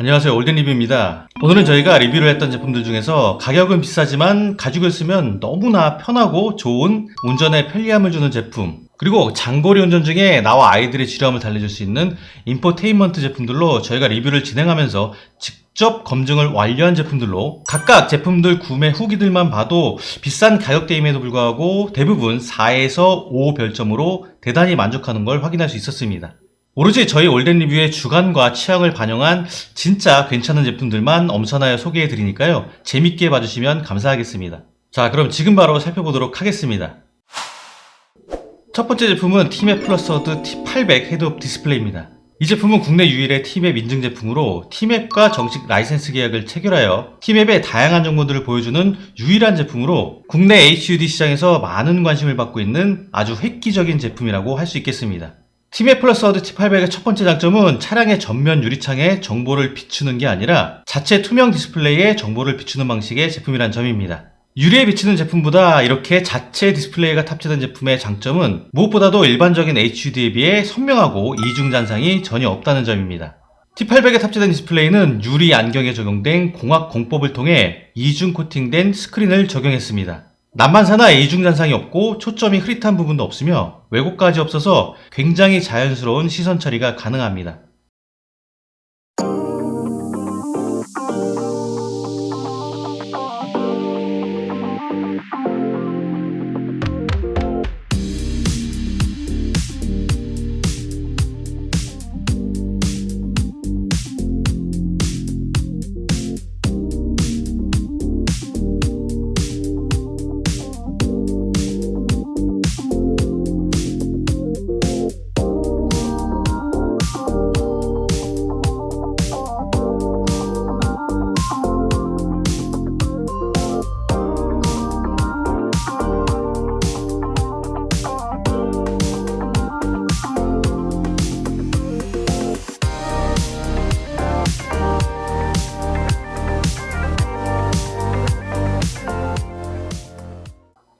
안녕하세요, 올덴리뷰입니다. 오늘은 저희가 리뷰를 했던 제품들 중에서 가격은 비싸지만 가지고 있으면 너무나 편하고 좋은 운전에 편리함을 주는 제품, 그리고 장거리 운전 중에 나와 아이들의 지루함을 달래줄 수 있는 인포테인먼트 제품들로 저희가 리뷰를 진행하면서 직접 검증을 완료한 제품들로 각각 제품들 구매 후기들만 봐도 비싼 가격대임에도 불구하고 대부분 4에서 5 별점으로 대단히 만족하는 걸 확인할 수 있었습니다. 오로지 저희 올덴리뷰의 주관과 취향을 반영한 진짜 괜찮은 제품들만 엄선하여 소개해드리니까요. 재밌게 봐주시면 감사하겠습니다. 자, 그럼 지금 바로 살펴보도록 하겠습니다. 첫 번째 제품은 티맵 플러스워드 T800 헤드업 디스플레이입니다. 이 제품은 국내 유일의 티맵 인증 제품으로 티맵과 정식 라이센스 계약을 체결하여 티맵의 다양한 정보들을 보여주는 유일한 제품으로 국내 HUD 시장에서 많은 관심을 받고 있는 아주 획기적인 제품이라고 할 수 있겠습니다. 티맵 플러스워드 T800의 첫 번째 장점은 차량의 전면 유리창에 정보를 비추는 게 아니라 자체 투명 디스플레이에 정보를 비추는 방식의 제품이란 점입니다. 유리에 비치는 제품보다 이렇게 자체 디스플레이가 탑재된 제품의 장점은 무엇보다도 일반적인 HUD에 비해 선명하고 이중 잔상이 전혀 없다는 점입니다. T800에 탑재된 디스플레이는 유리 안경에 적용된 공학 공법을 통해 이중 코팅된 스크린을 적용했습니다. 난반사나 이중 잔상이 없고 초점이 흐릿한 부분도 없으며 왜곡까지 없어서 굉장히 자연스러운 시선 처리가 가능합니다.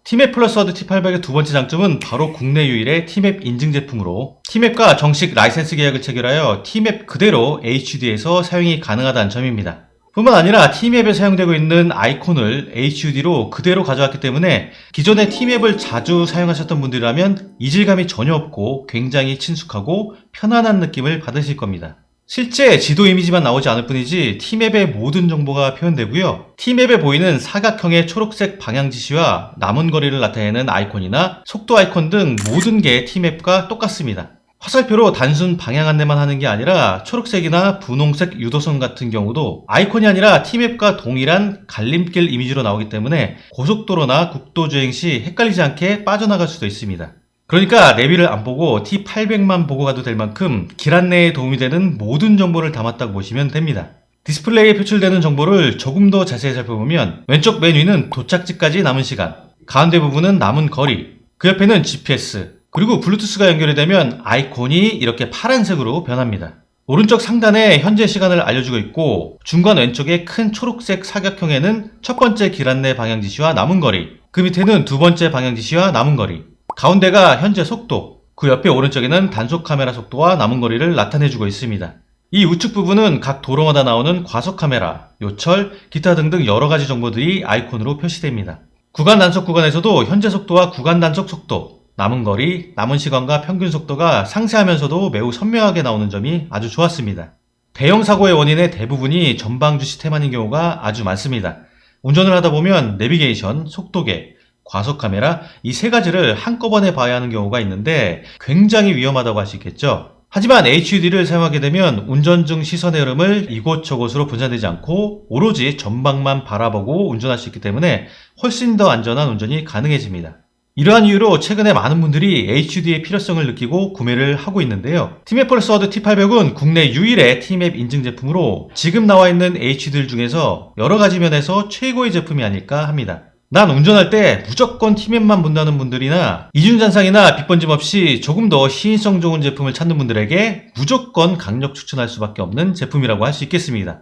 티맵 플러스워드 T800의 두 번째 장점은 바로 국내 유일의 티맵 인증 제품으로 티맵과 정식 라이센스 계약을 체결하여 티맵 그대로 HUD에서 사용이 가능하다는 점입니다. 뿐만 아니라 티맵에 사용되고 있는 아이콘을 HUD로 그대로 가져왔기 때문에 기존의 티맵을 자주 사용하셨던 분들이라면 이질감이 전혀 없고 굉장히 친숙하고 편안한 느낌을 받으실 겁니다. 실제 지도 이미지만 나오지 않을 뿐이지 T맵의 모든 정보가 표현되고요. T맵에 보이는 사각형의 초록색 방향 지시와 남은 거리를 나타내는 아이콘이나 속도 아이콘 등 모든 게 T맵과 똑같습니다. 화살표로 단순 방향 안내만 하는 게 아니라 초록색이나 분홍색 유도선 같은 경우도 아이콘이 아니라 T맵과 동일한 갈림길 이미지로 나오기 때문에 고속도로나 국도 주행 시 헷갈리지 않게 빠져나갈 수도 있습니다. 그러니까 내비를 안 보고 T800만 보고 가도 될 만큼 길 안내에 도움이 되는 모든 정보를 담았다고 보시면 됩니다. 디스플레이에 표출되는 정보를 조금 더 자세히 살펴보면 왼쪽 맨 위는 도착지까지 남은 시간, 가운데 부분은 남은 거리, 그 옆에는 GPS, 그리고 블루투스가 연결이 되면 아이콘이 이렇게 파란색으로 변합니다. 오른쪽 상단에 현재 시간을 알려주고 있고 중간 왼쪽의 큰 초록색 사각형에는 첫 번째 길 안내 방향 지시와 남은 거리, 그 밑에는 두 번째 방향 지시와 남은 거리, 가운데가 현재 속도, 그 옆에 오른쪽에는 단속 카메라 속도와 남은 거리를 나타내주고 있습니다. 이 우측 부분은 각 도로마다 나오는 과속 카메라, 요철, 기타 등등 여러가지 정보들이 아이콘으로 표시됩니다. 구간 단속 구간에서도 현재 속도와 구간 단속 속도, 남은 거리, 남은 시간과 평균 속도가 상세하면서도 매우 선명하게 나오는 점이 아주 좋았습니다. 대형 사고의 원인의 대부분이 전방주 시태만인 경우가 아주 많습니다. 운전을 하다 보면 내비게이션, 속도계, 과속 카메라 이 세 가지를 한꺼번에 봐야 하는 경우가 있는데 굉장히 위험하다고 할 수 있겠죠. 하지만 HUD를 사용하게 되면 운전 중 시선의 흐름을 이곳저곳으로 분산되지 않고 오로지 전방만 바라보고 운전할 수 있기 때문에 훨씬 더 안전한 운전이 가능해집니다. 이러한 이유로 최근에 많은 분들이 HUD의 필요성을 느끼고 구매를 하고 있는데요. 티맵 플러스워드 T800은 국내 유일의 T맵 인증 제품으로 지금 나와 있는 HUD들 중에서 여러 가지 면에서 최고의 제품이 아닐까 합니다. 난 운전할 때 무조건 T맵만 본다는 분들이나 이중잔상이나 빛번짐 없이 조금 더 시인성 좋은 제품을 찾는 분들에게 무조건 강력 추천할 수밖에 없는 제품이라고 할 수 있겠습니다.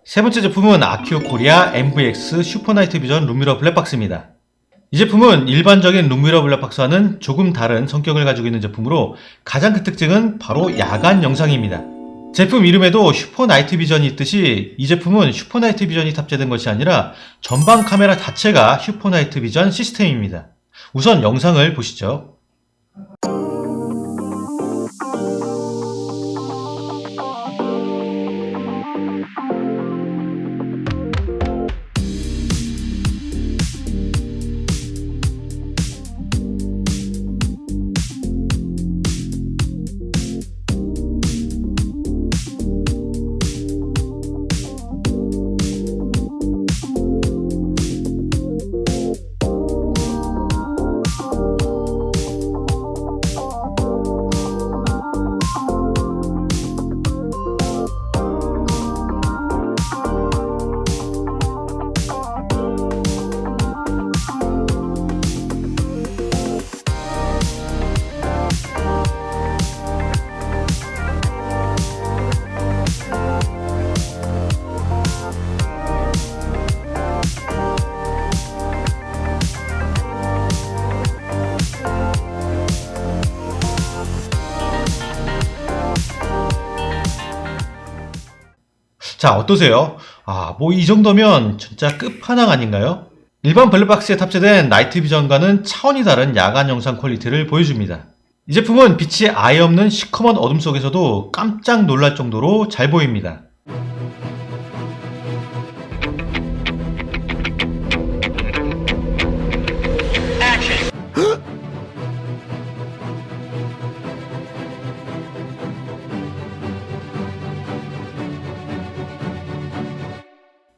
세 번째 제품은 아큐 코리아 MVX 슈퍼나이트 비전 룸미러 블랙박스입니다. 이 제품은 일반적인 룸미러 블랙박스와는 조금 다른 성격을 가지고 있는 제품으로 가장 큰 특징은 바로 야간 영상입니다. 제품 이름에도 슈퍼 나이트 비전이 있듯이 이 제품은 슈퍼 나이트 비전이 탑재된 것이 아니라 전방 카메라 자체가 슈퍼 나이트 비전 시스템입니다. 우선 영상을 보시죠. 자, 어떠세요? 뭐 이 정도면 진짜 끝판왕 아닌가요? 일반 블랙박스에 탑재된 나이트 비전과는 차원이 다른 야간 영상 퀄리티를 보여줍니다. 이 제품은 빛이 아예 없는 시커먼 어둠 속에서도 깜짝 놀랄 정도로 잘 보입니다.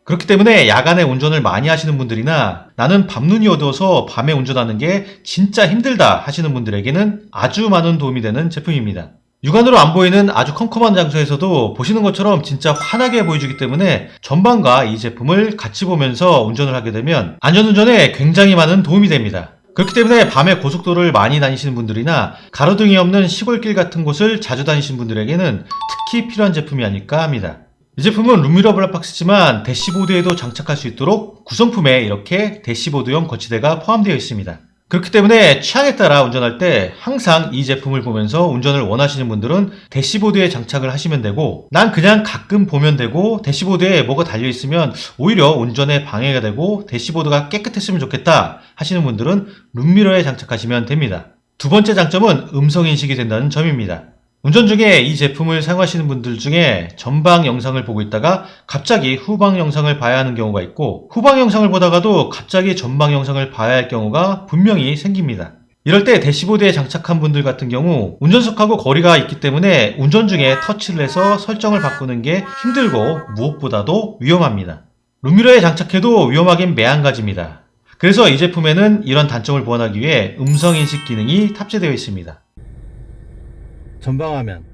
그렇기 때문에 야간에 운전을 많이 하시는 분들이나 나는 밤눈이 어두워서 밤에 운전하는 게 진짜 힘들다 하시는 분들에게는 아주 많은 도움이 되는 제품입니다. 육안으로 안 보이는 아주 컴컴한 장소에서도 보시는 것처럼 진짜 환하게 보여주기 때문에 전방과 이 제품을 같이 보면서 운전을 하게 되면 안전운전에 굉장히 많은 도움이 됩니다. 그렇기 때문에 밤에 고속도로를 많이 다니시는 분들이나 가로등이 없는 시골길 같은 곳을 자주 다니시는 분들에게는 특히 필요한 제품이 아닐까 합니다. 이 제품은 룸미러 블랙박스지만 대시보드에도 장착할 수 있도록 구성품에 이렇게 대시보드용 거치대가 포함되어 있습니다. 그렇기 때문에 취향에 따라 운전할 때 항상 이 제품을 보면서 운전을 원하시는 분들은 대시보드에 장착을 하시면 되고, 난 그냥 가끔 보면 되고 대시보드에 뭐가 달려있으면 오히려 운전에 방해가 되고 대시보드가 깨끗했으면 좋겠다 하시는 분들은 룸미러에 장착하시면 됩니다. 두 번째 장점은 음성인식이 된다는 점입니다. 운전 중에 이 제품을 사용하시는 분들 중에 전방 영상을 보고 있다가 갑자기 후방 영상을 봐야 하는 경우가 있고, 후방 영상을 보다가도 갑자기 전방 영상을 봐야 할 경우가 분명히 생깁니다. 이럴 때 대시보드에 장착한 분들 같은 경우 운전석하고 거리가 있기 때문에 운전 중에 터치를 해서 설정을 바꾸는 게 힘들고 무엇보다도 위험합니다. 룸미러에 장착해도 위험하긴 매한가지입니다. 그래서 이 제품에는 이런 단점을 보완하기 위해 음성인식 기능이 탑재되어 있습니다. 전방화면,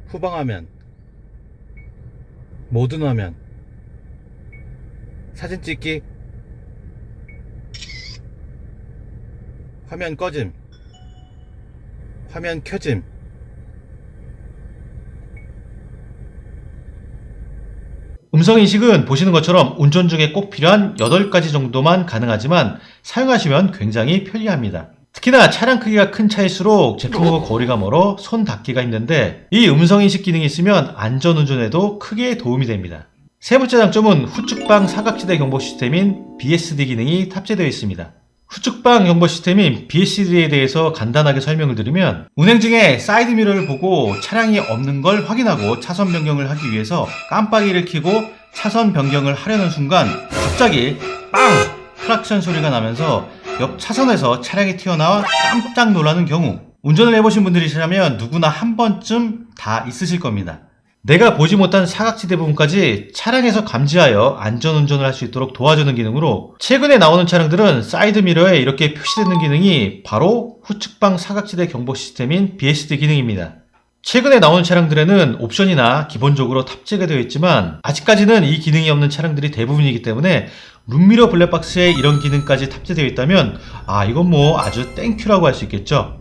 후방화면, 모든 화면, 사진 찍기, 화면 꺼짐, 화면 켜짐, 음성인식은 보시는 것처럼 운전 중에 꼭 필요한 8가지 정도만 가능하지만 사용하시면 굉장히 편리합니다. 특히나 차량 크기가 큰 차일수록 제품과 거리가 멀어 손 닿기가 힘든데 이 음성인식 기능이 있으면 안전운전에도 크게 도움이 됩니다. 세 번째 장점은 후측방 사각지대 경보 시스템인 BSD 기능이 탑재되어 있습니다. 후측방 경보 시스템인 BSD에 대해서 간단하게 설명을 드리면, 운행 중에 사이드미러를 보고 차량이 없는 걸 확인하고 차선 변경을 하기 위해서 깜빡이를 켜고 차선 변경을 하려는 순간 갑자기 빵! 클락션 소리가 나면서 옆 차선에서 차량이 튀어나와 깜짝 놀라는 경우, 운전을 해보신 분들이시라면 누구나 한 번쯤 다 있으실 겁니다. 내가 보지 못한 사각지대 부분까지 차량에서 감지하여 안전운전을 할 수 있도록 도와주는 기능으로, 최근에 나오는 차량들은 사이드미러에 이렇게 표시되는 기능이 바로 후측방 사각지대 경보 시스템인 BSD 기능입니다. 최근에 나오는 차량들에는 옵션이나 기본적으로 탑재가 되어 있지만 아직까지는 이 기능이 없는 차량들이 대부분이기 때문에 룸미러 블랙박스에 이런 기능까지 탑재되어 있다면 이건 뭐 아주 땡큐라고 할 수 있겠죠.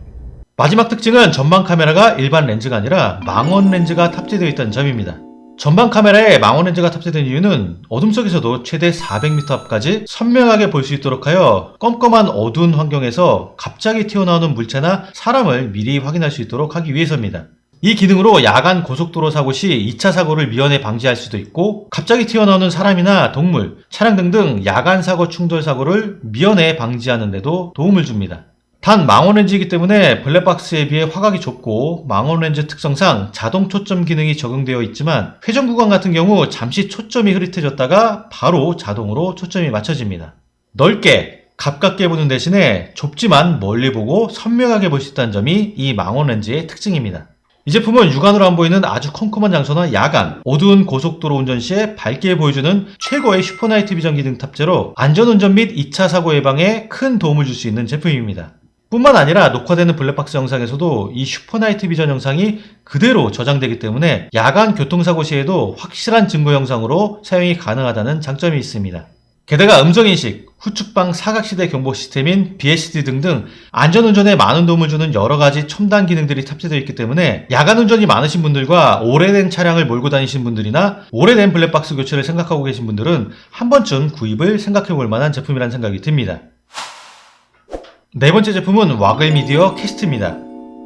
마지막 특징은 전방 카메라가 일반 렌즈가 아니라 망원 렌즈가 탑재되어 있다는 점입니다. 전방 카메라에 망원 렌즈가 탑재된 이유는 어둠 속에서도 최대 400m 앞까지 선명하게 볼 수 있도록 하여 껌껌한 어두운 환경에서 갑자기 튀어나오는 물체나 사람을 미리 확인할 수 있도록 하기 위해서입니다. 이 기능으로 야간 고속도로 사고 시 2차 사고를 미연에 방지할 수도 있고 갑자기 튀어나오는 사람이나 동물, 차량 등등 야간 사고 충돌 사고를 미연에 방지하는 데도 도움을 줍니다. 단 망원렌즈이기 때문에 블랙박스에 비해 화각이 좁고 망원렌즈 특성상 자동 초점 기능이 적용되어 있지만 회전 구간 같은 경우 잠시 초점이 흐릿해졌다가 바로 자동으로 초점이 맞춰집니다. 넓게 가깝게 보는 대신에 좁지만 멀리 보고 선명하게 볼 수 있다는 점이 이 망원렌즈의 특징입니다. 이 제품은 육안으로 안 보이는 아주 컴컴한 장소나 야간, 어두운 고속도로 운전 시에 밝게 보여주는 최고의 슈퍼나이트 비전 기능 탑재로 안전운전 및 2차 사고 예방에 큰 도움을 줄 수 있는 제품입니다. 뿐만 아니라 녹화되는 블랙박스 영상에서도 이 슈퍼나이트 비전 영상이 그대로 저장되기 때문에 야간 교통사고 시에도 확실한 증거 영상으로 사용이 가능하다는 장점이 있습니다. 게다가 음성인식, 후측방 사각시대 경보 시스템인 BSD 등등 안전운전에 많은 도움을 주는 여러가지 첨단 기능들이 탑재되어 있기 때문에 야간 운전이 많으신 분들과 오래된 차량을 몰고 다니신 분들이나 오래된 블랙박스 교체를 생각하고 계신 분들은 한 번쯤 구입을 생각해 볼 만한 제품이라는 생각이 듭니다. 네 번째 제품은 와글 미디어 캐스트입니다.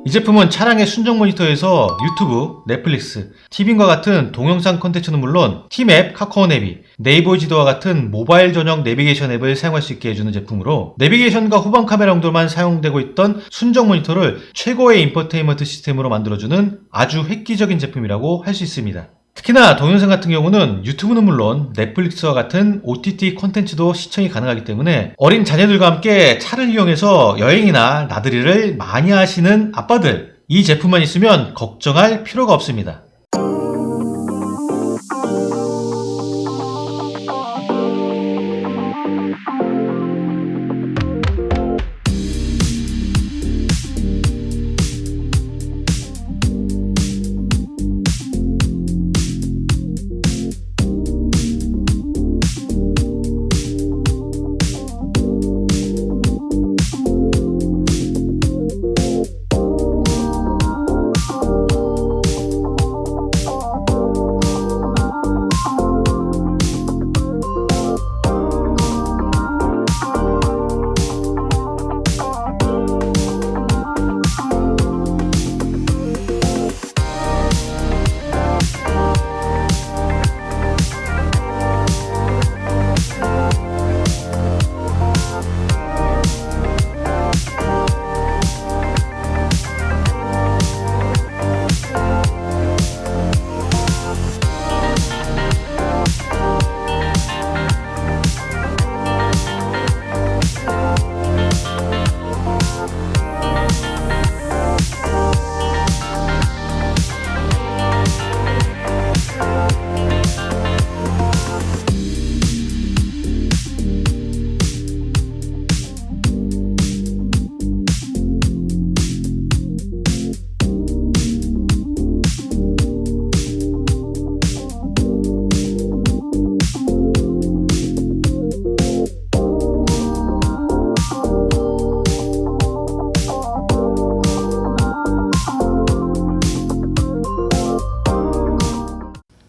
이 제품은 차량의 순정 모니터에서 유튜브, 넷플릭스, 티빙과 같은 동영상 콘텐츠는 물론 티맵, 카카오 내비, 네이버 지도와 같은 모바일 전용 내비게이션 앱을 사용할 수 있게 해주는 제품으로 내비게이션과 후방 카메라 정도만 사용되고 있던 순정 모니터를 최고의 인포테인먼트 시스템으로 만들어주는 아주 획기적인 제품이라고 할 수 있습니다. 특히나 동영상 같은 경우는 유튜브는 물론 넷플릭스와 같은 OTT 콘텐츠도 시청이 가능하기 때문에 어린 자녀들과 함께 차를 이용해서 여행이나 나들이를 많이 하시는 아빠들, 이 제품만 있으면 걱정할 필요가 없습니다.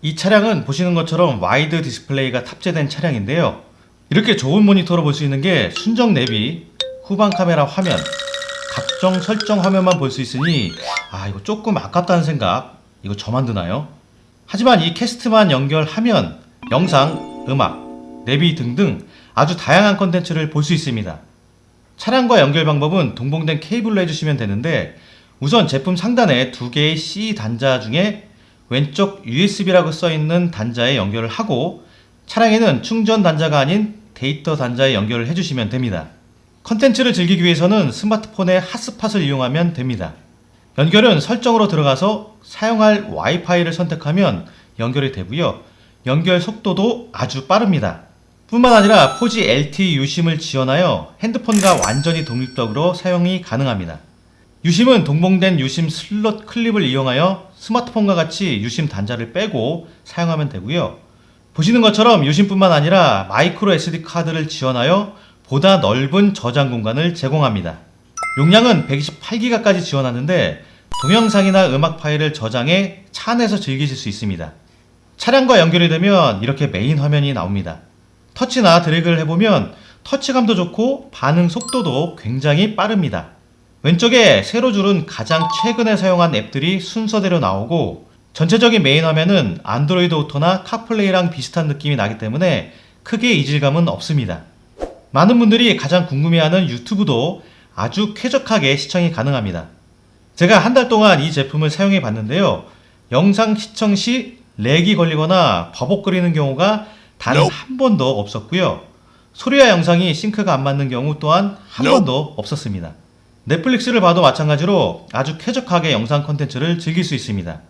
이 차량은 보시는 것처럼 와이드 디스플레이가 탑재된 차량인데요. 이렇게 좋은 모니터로 볼 수 있는 게 순정 내비, 후방 카메라 화면, 각종 설정 화면만 볼 수 있으니 이거 조금 아깝다는 생각, 이거 저만 드나요? 하지만 이 캐스트만 연결하면 영상, 음악, 내비 등등 아주 다양한 컨텐츠를 볼 수 있습니다. 차량과 연결 방법은 동봉된 케이블로 해주시면 되는데 우선 제품 상단에 두 개의 C 단자 중에 왼쪽 USB라고 써있는 단자에 연결을 하고 차량에는 충전 단자가 아닌 데이터 단자에 연결을 해주시면 됩니다. 컨텐츠를 즐기기 위해서는 스마트폰의 핫스팟을 이용하면 됩니다. 연결은 설정으로 들어가서 사용할 와이파이를 선택하면 연결이 되고요. 연결 속도도 아주 빠릅니다. 뿐만 아니라 4G LTE 유심을 지원하여 핸드폰과 완전히 독립적으로 사용이 가능합니다. 유심은 동봉된 유심 슬롯 클립을 이용하여 스마트폰과 같이 유심 단자를 빼고 사용하면 되고요. 보시는 것처럼 유심뿐만 아니라 마이크로 SD 카드를 지원하여 보다 넓은 저장 공간을 제공합니다. 용량은 128기가까지 지원하는데 동영상이나 음악 파일을 저장해 차 안에서 즐기실 수 있습니다. 차량과 연결이 되면 이렇게 메인 화면이 나옵니다. 터치나 드래그를 해보면 터치감도 좋고 반응 속도도 굉장히 빠릅니다. 왼쪽에 세로 줄은 가장 최근에 사용한 앱들이 순서대로 나오고, 전체적인 메인 화면은 안드로이드 오토나 카플레이랑 비슷한 느낌이 나기 때문에 크게 이질감은 없습니다. 많은 분들이 가장 궁금해하는 유튜브도 아주 쾌적하게 시청이 가능합니다. 제가 한 달 동안 이 제품을 사용해 봤는데요. 영상 시청 시 렉이 걸리거나 버벅거리는 경우가 단 한 번도 없었고요. 소리와 영상이 싱크가 안 맞는 경우 또한 한 번도 없었습니다. 넷플릭스를 봐도 마찬가지로 아주 쾌적하게 영상 콘텐츠를 즐길 수 있습니다.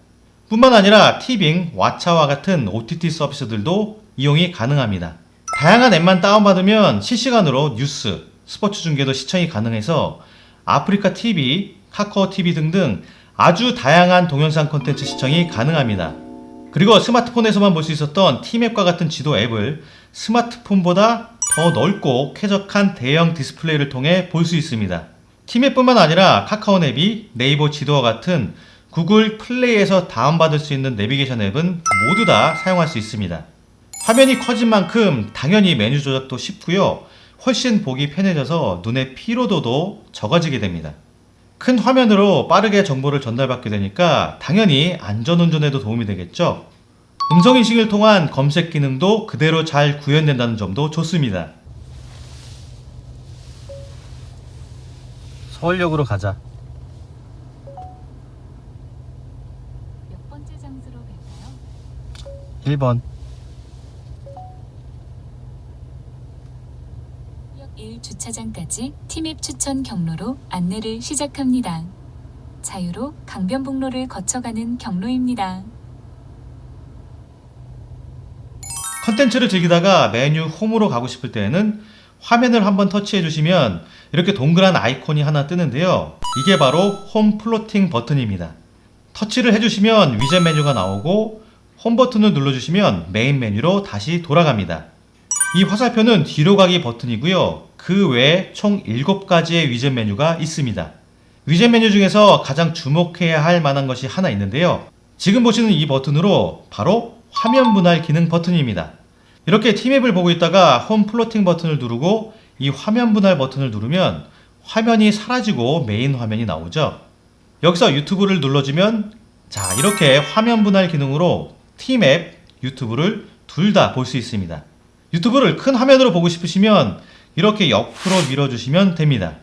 뿐만 아니라 티빙, 왓챠와 같은 OTT 서비스들도 이용이 가능합니다. 다양한 앱만 다운받으면 실시간으로 뉴스, 스포츠 중계도 시청이 가능해서 아프리카 TV, 카카오 TV 등등 아주 다양한 동영상 콘텐츠 시청이 가능합니다. 그리고 스마트폰에서만 볼 수 있었던 티맵과 같은 지도 앱을 스마트폰보다 더 넓고 쾌적한 대형 디스플레이를 통해 볼 수 있습니다. 티맵뿐만 아니라 카카오 내비, 네이버 지도와 같은 구글 플레이에서 다운받을 수 있는 내비게이션 앱은 모두 다 사용할 수 있습니다. 화면이 커진 만큼 당연히 메뉴 조작도 쉽고요. 훨씬 보기 편해져서 눈의 피로도도 적어지게 됩니다. 큰 화면으로 빠르게 정보를 전달받게 되니까 당연히 안전운전에도 도움이 되겠죠. 음성인식을 통한 검색 기능도 그대로 잘 구현된다는 점도 좋습니다. 서울역으로 가자. 몇 번째 장소로 갈까요? 1번. 역 1주차장까지 티맵 추천 경로로 안내를 시작합니다. 자유로 강변북로를 거쳐가는 경로입니다. 컨텐츠를 즐기다가 메뉴 홈으로 가고 싶을 때에는 화면을 한번 터치해 주시면 이렇게 동그란 아이콘이 하나 뜨는데요. 이게 바로 홈 플로팅 버튼입니다. 터치를 해주시면 위젯 메뉴가 나오고 홈 버튼을 눌러주시면 메인 메뉴로 다시 돌아갑니다. 이 화살표는 뒤로 가기 버튼이고요. 그 외에 총 7가지의 위젯 메뉴가 있습니다. 위젯 메뉴 중에서 가장 주목해야 할 만한 것이 하나 있는데요. 지금 보시는 이 버튼으로 바로 화면 분할 기능 버튼입니다. 이렇게 티맵을 보고 있다가 홈 플로팅 버튼을 누르고 이 화면 분할 버튼을 누르면 화면이 사라지고 메인 화면이 나오죠. 여기서 유튜브를 눌러주면 자, 이렇게 화면 분할 기능으로 티맵, 유튜브를 둘 다 볼 수 있습니다. 유튜브를 큰 화면으로 보고 싶으시면 이렇게 옆으로 밀어주시면 됩니다.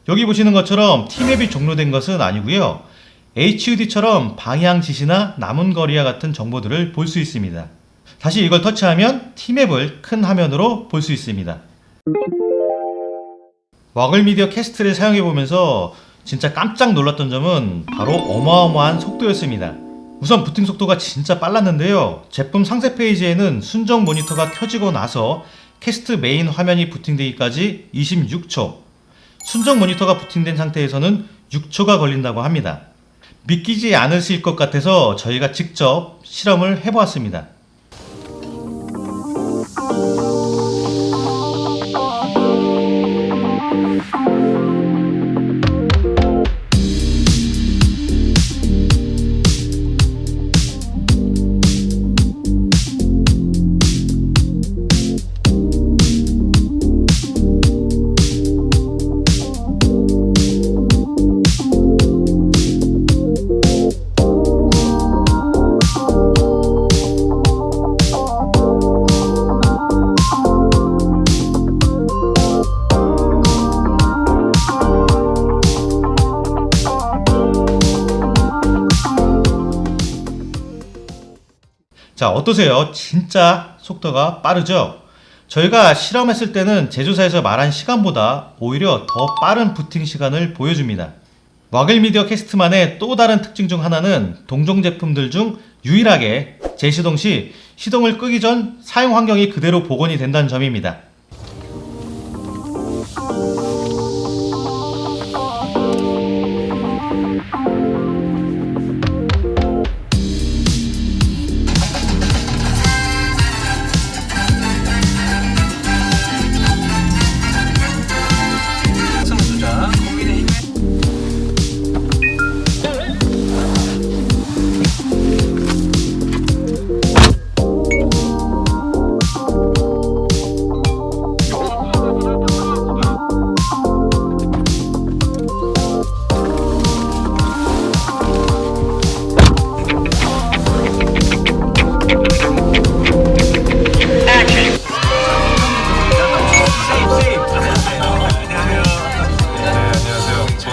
여기 보시는 것처럼 티맵이 종료된 것은 아니고요. HUD처럼 방향 지시나 남은 거리와 같은 정보들을 볼 수 있습니다. 다시 이걸 터치하면 티맵을 큰 화면으로 볼 수 있습니다. 와글 미디어 캐스트를 사용해보면서 진짜 깜짝 놀랐던 점은 바로 어마어마한 속도였습니다. 우선 부팅 속도가 진짜 빨랐는데요. 제품 상세 페이지에는 순정 모니터가 켜지고 나서 캐스트 메인 화면이 부팅되기까지 26초, 순정 모니터가 부팅된 상태에서는 6초가 걸린다고 합니다. 믿기지 않으실 것 같아서 저희가 직접 실험을 해보았습니다. 자, 어떠세요? 진짜 속도가 빠르죠? 저희가 실험했을 때는 제조사에서 말한 시간보다 오히려 더 빠른 부팅 시간을 보여줍니다. 와글 미디어 캐스트만의 또 다른 특징 중 하나는 동종 제품들 중 유일하게 재시동 시 시동을 끄기 전 사용 환경이 그대로 복원이 된다는 점입니다.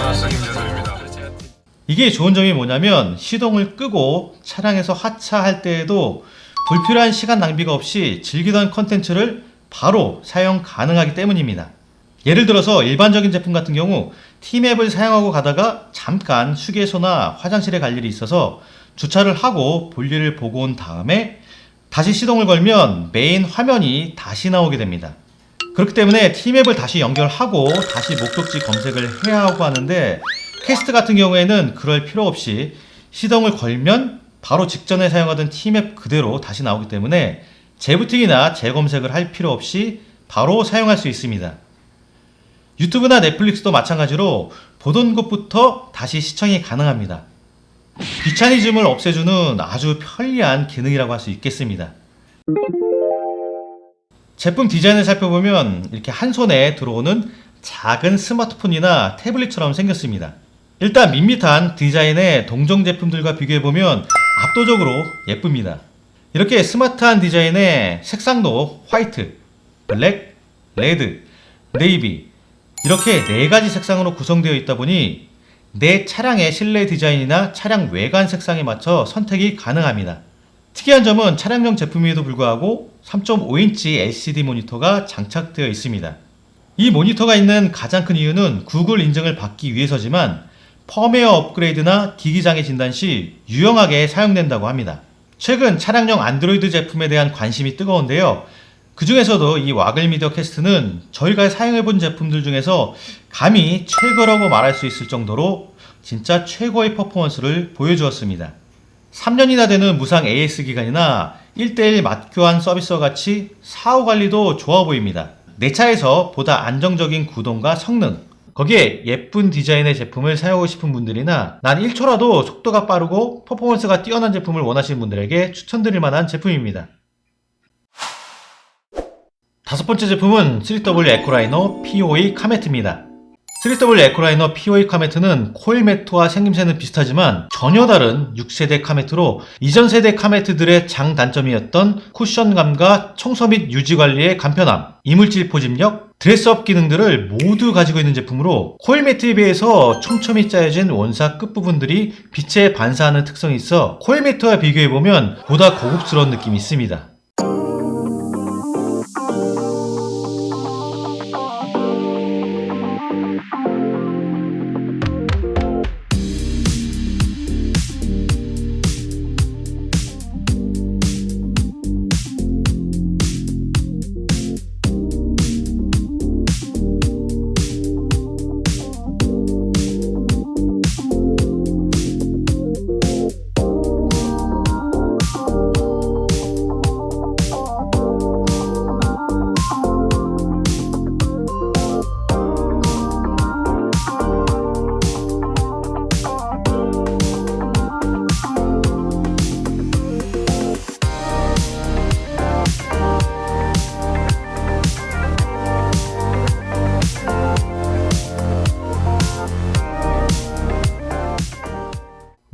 안녕하세요, 김재동입니다. 이게 좋은 점이 뭐냐면 시동을 끄고 차량에서 하차할 때에도 불필요한 시간 낭비가 없이 즐기던 컨텐츠를 바로 사용 가능하기 때문입니다. 예를 들어서 일반적인 제품 같은 경우 T맵을 사용하고 가다가 잠깐 휴게소나 화장실에 갈 일이 있어서 주차를 하고 볼일을 보고 온 다음에 다시 시동을 걸면 메인 화면이 다시 나오게 됩니다. 그렇기 때문에 T맵을 다시 연결하고 다시 목적지 검색을 해야 하고 하는데 퀘스트 같은 경우에는 그럴 필요 없이 시동을 걸면 바로 직전에 사용하던 T맵 그대로 다시 나오기 때문에 재부팅이나 재검색을 할 필요 없이 바로 사용할 수 있습니다. 유튜브나 넷플릭스도 마찬가지로 보던 곳부터 다시 시청이 가능합니다. 귀차니즘을 없애주는 아주 편리한 기능이라고 할 수 있겠습니다. 제품 디자인을 살펴보면 이렇게 한 손에 들어오는 작은 스마트폰이나 태블릿처럼 생겼습니다. 일단 밋밋한 디자인의 동종 제품들과 비교해보면 압도적으로 예쁩니다. 이렇게 스마트한 디자인의 색상도 화이트, 블랙, 레드, 네이비 이렇게 4가지 색상으로 구성되어 있다 보니 내 차량의 실내 디자인이나 차량 외관 색상에 맞춰 선택이 가능합니다. 특이한 점은 차량용 제품임에도 불구하고 3.5인치 LCD 모니터가 장착되어 있습니다. 이 모니터가 있는 가장 큰 이유는 구글 인증을 받기 위해서지만 펌웨어 업그레이드나 기기장애 진단 시 유용하게 사용된다고 합니다. 최근 차량용 안드로이드 제품에 대한 관심이 뜨거운데요. 그 중에서도 이 와글미디어 캐스트는 저희가 사용해본 제품들 중에서 감히 최고라고 말할 수 있을 정도로 진짜 최고의 퍼포먼스를 보여주었습니다. 3년이나 되는 무상 AS 기간이나 1:1 맛교환 서비스와 같이 사후 관리도 좋아 보입니다. 내 차에서 보다 안정적인 구동과 성능, 거기에 예쁜 디자인의 제품을 사용하고 싶은 분들이나 난 1초라도 속도가 빠르고 퍼포먼스가 뛰어난 제품을 원하시는 분들에게 추천드릴 만한 제품입니다. 다섯 번째 제품은 3W 에코라이너 POE 카메트입니다. 3W 에코라이너 POE 카메트는 코일 매트와 생김새는 비슷하지만 전혀 다른 6세대 카메트로 이전 세대 카메트들의 장단점이었던 쿠션감과 청소 및 유지 관리의 간편함, 이물질 포집력, 드레스업 기능들을 모두 가지고 있는 제품으로 코일 매트에 비해서 촘촘히 짜여진 원사 끝부분들이 빛에 반사하는 특성이 있어 코일 매트와 비교해보면 보다 고급스러운 느낌이 있습니다.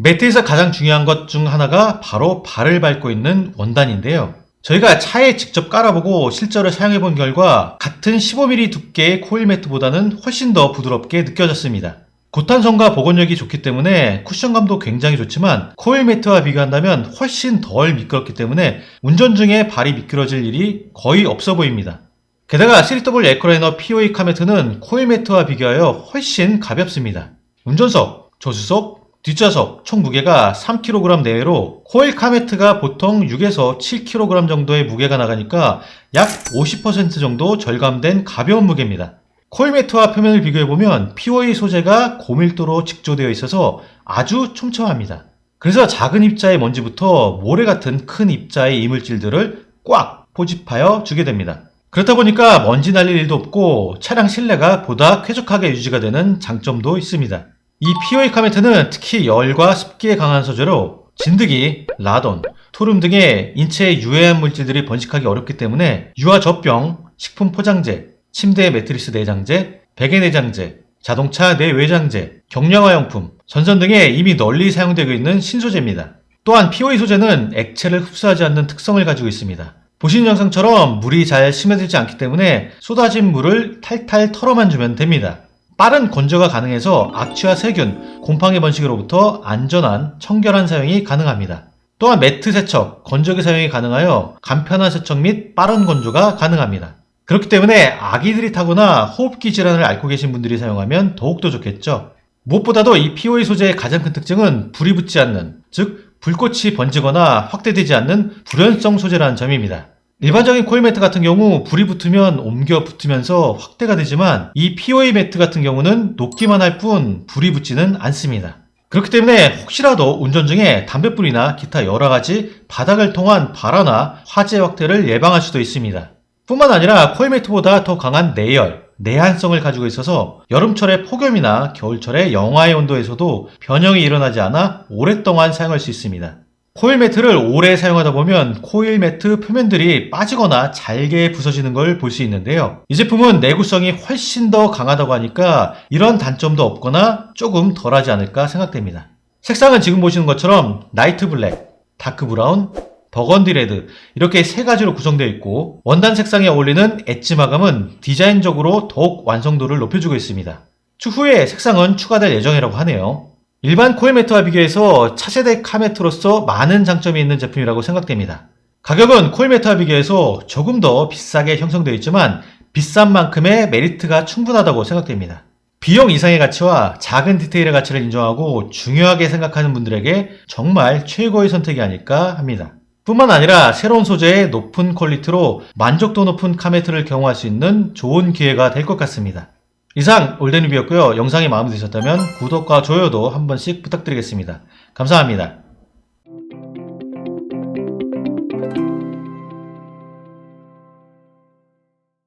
매트에서 가장 중요한 것 중 하나가 바로 발을 밟고 있는 원단인데요. 저희가 차에 직접 깔아보고 실제로 사용해본 결과 같은 15mm 두께의 코일 매트보다는 훨씬 더 부드럽게 느껴졌습니다. 고탄성과 복원력이 좋기 때문에 쿠션감도 굉장히 좋지만 코일 매트와 비교한다면 훨씬 덜 미끄럽기 때문에 운전 중에 발이 미끄러질 일이 거의 없어 보입니다. 게다가 3W 에코라이너 POE 카메트는 코일 매트와 비교하여 훨씬 가볍습니다. 운전석, 조수석, 뒷좌석 총 무게가 3kg 내외로 코일 카메트가 보통 6에서 7kg 정도의 무게가 나가니까 약 50% 정도 절감된 가벼운 무게입니다. 코일 매트와 표면을 비교해보면 POE 소재가 고밀도로 직조되어 있어서 아주 촘촘합니다. 그래서 작은 입자의 먼지부터 모래 같은 큰 입자의 이물질들을 꽉 포집하여 주게 됩니다. 그렇다 보니까 먼지 날릴 일도 없고 차량 실내가 보다 쾌적하게 유지가 되는 장점도 있습니다. 이 POE 카메트는 특히 열과 습기에 강한 소재로 진드기, 라돈, 토륨 등의 인체에 유해한 물질들이 번식하기 어렵기 때문에 유아 젖병, 식품 포장재, 침대 매트리스 내장재, 베개 내장재, 자동차 내외장재, 경량화용품, 전선 등에 이미 널리 사용되고 있는 신소재입니다. 또한 POE 소재는 액체를 흡수하지 않는 특성을 가지고 있습니다. 보시는 영상처럼 물이 잘 스며들지 않기 때문에 쏟아진 물을 탈탈 털어만 주면 됩니다. 빠른 건조가 가능해서 악취와 세균, 곰팡이 번식으로부터 안전한 청결한 사용이 가능합니다. 또한 매트 세척, 건조기 사용이 가능하여 간편한 세척 및 빠른 건조가 가능합니다. 그렇기 때문에 아기들이 타거나 호흡기 질환을 앓고 계신 분들이 사용하면 더욱더 좋겠죠. 무엇보다도 이 POA 소재의 가장 큰 특징은 불이 붙지 않는, 즉 불꽃이 번지거나 확대되지 않는 불연성 소재라는 점입니다. 일반적인 코일 매트 같은 경우 불이 붙으면 옮겨 붙으면서 확대가 되지만 이 POA 매트 같은 경우는 녹기만 할 뿐 불이 붙지는 않습니다. 그렇기 때문에 혹시라도 운전 중에 담뱃불이나 기타 여러가지 바닥을 통한 발화나 화재 확대를 예방할 수도 있습니다. 뿐만 아니라 코일 매트보다 더 강한 내열, 내한성을 가지고 있어서 여름철의 폭염이나 겨울철의 영하의 온도에서도 변형이 일어나지 않아 오랫동안 사용할 수 있습니다. 코일 매트를 오래 사용하다 보면 코일 매트 표면들이 빠지거나 잘게 부서지는 걸 볼 수 있는데요. 이 제품은 내구성이 훨씬 더 강하다고 하니까 이런 단점도 없거나 조금 덜하지 않을까 생각됩니다. 색상은 지금 보시는 것처럼 나이트 블랙, 다크 브라운, 버건디 레드 이렇게 세 가지로 구성되어 있고 원단 색상에 어울리는 엣지 마감은 디자인적으로 더욱 완성도를 높여주고 있습니다. 추후에 색상은 추가될 예정이라고 하네요. 일반 코일 매트와 비교해서 차세대 카매트로서 많은 장점이 있는 제품이라고 생각됩니다. 가격은 코일 매트와 비교해서 조금 더 비싸게 형성되어 있지만 비싼 만큼의 메리트가 충분하다고 생각됩니다. 비용 이상의 가치와 작은 디테일의 가치를 인정하고 중요하게 생각하는 분들에게 정말 최고의 선택이 아닐까 합니다. 뿐만 아니라 새로운 소재의 높은 퀄리티로 만족도 높은 카매트를 경험할 수 있는 좋은 기회가 될 것 같습니다. 이상 올드리뷰였고요. 영상이 마음에 드셨다면 구독과 좋아요도 한 번씩 부탁드리겠습니다. 감사합니다.